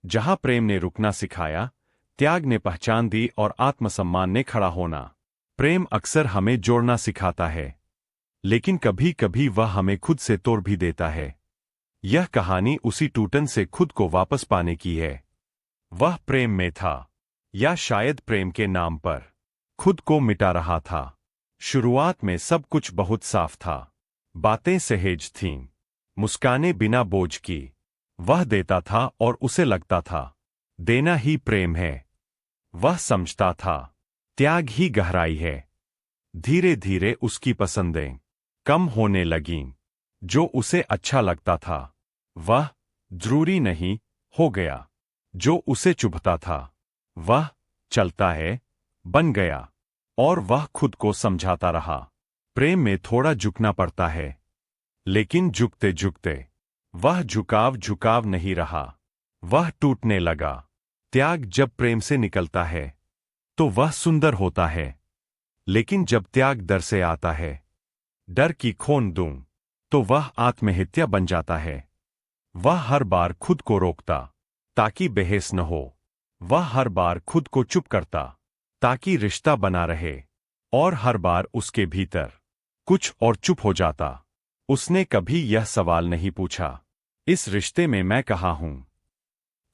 जहां प्रेम ने रुकना सिखाया, त्याग ने पहचान दी और आत्मसम्मान ने खड़ा होना। प्रेम अक्सर हमें जोड़ना सिखाता है, लेकिन कभी कभी वह हमें खुद से तोड़ भी देता है। यह कहानी उसी टूटन से खुद को वापस पाने की है। वह प्रेम में था, या शायद प्रेम के नाम पर खुद को मिटा रहा था। शुरुआत में सब कुछ बहुत साफ था। बातें सहज थीं, मुस्कानें बिना बोझ की। वह देता था और उसे लगता था देना ही प्रेम है। वह समझता था त्याग ही गहराई है। धीरे धीरे उसकी पसंदें कम होने लगीं। जो उसे अच्छा लगता था वह जरूरी नहीं हो गया। जो उसे चुभता था वह चलता है बन गया। और वह खुद को समझाता रहा। प्रेम में थोड़ा झुकना पड़ता है, लेकिन झुकते झुकते वह झुकाव नहीं रहा, वह टूटने लगा। त्याग जब प्रेम से निकलता है तो वह सुंदर होता है, लेकिन जब त्याग डर से आता है, डर की खोन दूं, तो वह आत्महत्या बन जाता है। वह हर बार खुद को रोकता ताकि बहस न हो। वह हर बार खुद को चुप करता ताकि रिश्ता बना रहे। और हर बार उसके भीतर कुछ और चुप हो जाता। उसने कभी यह सवाल नहीं पूछा, इस रिश्ते में मैं कहाँ हूं?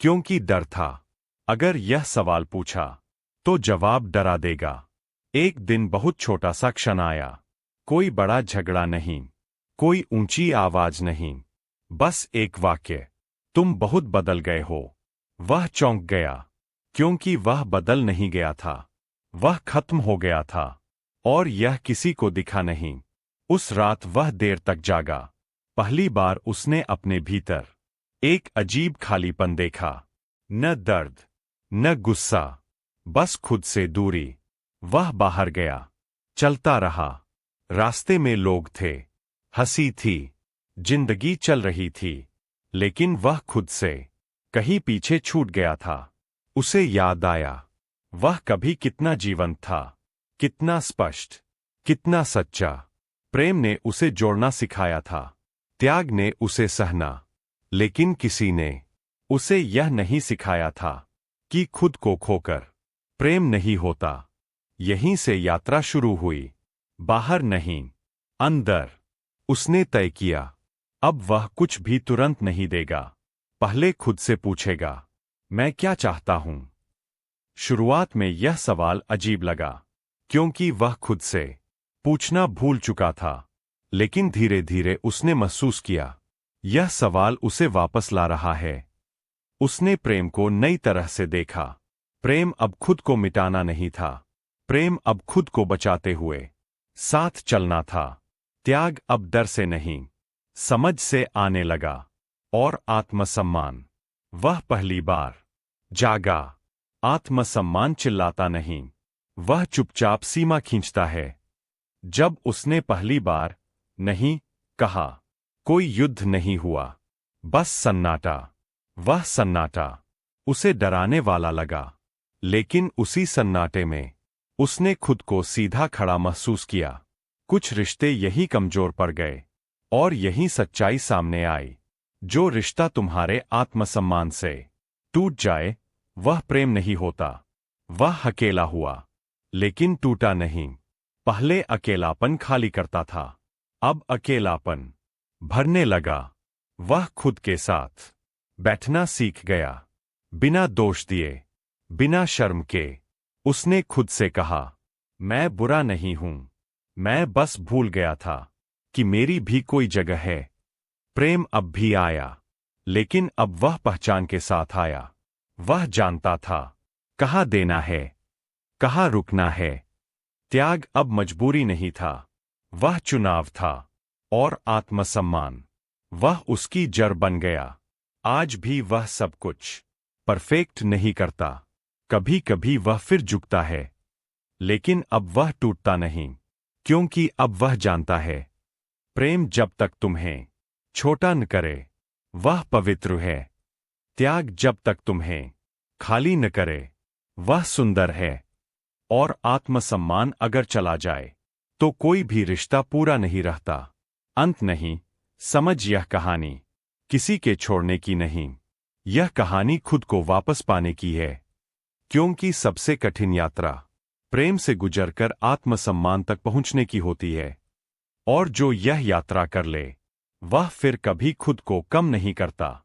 क्योंकि डर था। अगर यह सवाल पूछा तो जवाब डरा देगा। एक दिन बहुत छोटा सा क्षण आया। कोई बड़ा झगड़ा नहीं, कोई ऊंची आवाज नहीं, बस एक वाक्य, तुम बहुत बदल गए हो। वह चौंक गया, क्योंकि वह बदल नहीं गया था, वह खत्म हो गया था। और यह किसी को दिखा नहीं। उस रात वह देर तक जागा। पहली बार उसने अपने भीतर एक अजीब खालीपन देखा। न दर्द, न गुस्सा, बस खुद से दूरी। वह बाहर गया, चलता रहा। रास्ते में लोग थे, हंसी थी, जिंदगी चल रही थी, लेकिन वह खुद से कहीं पीछे छूट गया था। उसे याद आया, वह कभी कितना जीवंत था, कितना स्पष्ट, कितना सच्चा। प्रेम ने उसे जोड़ना सिखाया था, त्याग ने उसे सहना, लेकिन किसी ने उसे यह नहीं सिखाया था कि खुद को खोकर प्रेम नहीं होता। यहीं से यात्रा शुरू हुई, बाहर नहीं, अंदर। उसने तय किया, अब वह कुछ भी तुरंत नहीं देगा। पहले खुद से पूछेगा, मैं क्या चाहता हूं? शुरुआत में यह सवाल अजीब लगा, क्योंकि वह खुद से पूछना भूल चुका था। लेकिन धीरे धीरे उसने महसूस किया, यह सवाल उसे वापस ला रहा है। उसने प्रेम को नई तरह से देखा। प्रेम अब खुद को मिटाना नहीं था, प्रेम अब खुद को बचाते हुए साथ चलना था। त्याग अब डर से नहीं, समझ से आने लगा। और आत्मसम्मान, वह पहली बार जागा। आत्मसम्मान चिल्लाता नहीं, वह चुपचाप सीमा खींचता है। जब उसने पहली बार नहीं कहा, कोई युद्ध नहीं हुआ, बस सन्नाटा। वह सन्नाटा उसे डराने वाला लगा, लेकिन उसी सन्नाटे में उसने खुद को सीधा खड़ा महसूस किया। कुछ रिश्ते यही कमजोर पड़ गए, और यही सच्चाई सामने आई। जो रिश्ता तुम्हारे आत्मसम्मान से टूट जाए, वह प्रेम नहीं होता, वह अकेला हुआ। लेकिन टूटा नहीं। पहले अकेलापन खाली करता था, अब अकेलापन भरने लगा। वह खुद के साथ बैठना सीख गया, बिना दोष दिए, बिना शर्म के। उसने खुद से कहा, मैं बुरा नहीं हूं, मैं बस भूल गया था कि मेरी भी कोई जगह है। प्रेम अब भी आया, लेकिन अब वह पहचान के साथ आया। वह जानता था कहाँ देना है, कहाँ रुकना है। त्याग अब मजबूरी नहीं था, वह चुनाव था। और आत्मसम्मान, वह उसकी जड़ बन गया। आज भी वह सब कुछ परफेक्ट नहीं करता, कभी कभी वह फिर झुकता है, लेकिन अब वह टूटता नहीं, क्योंकि अब वह जानता है, प्रेम जब तक तुम्हें छोटा न करे, वह पवित्र है। त्याग जब तक तुम्हें खाली न करे, वह सुंदर है। और आत्मसम्मान अगर चला जाए, तो कोई भी रिश्ता पूरा नहीं रहता। अंत नहीं। समझ, यह कहानी किसी के छोड़ने की नहीं, यह कहानी खुद को वापस पाने की है, क्योंकि सबसे कठिन यात्रा प्रेम से गुजरकर आत्मसम्मान तक पहुंचने की होती है, और जो यह यात्रा कर ले वह फिर कभी खुद को कम नहीं करता।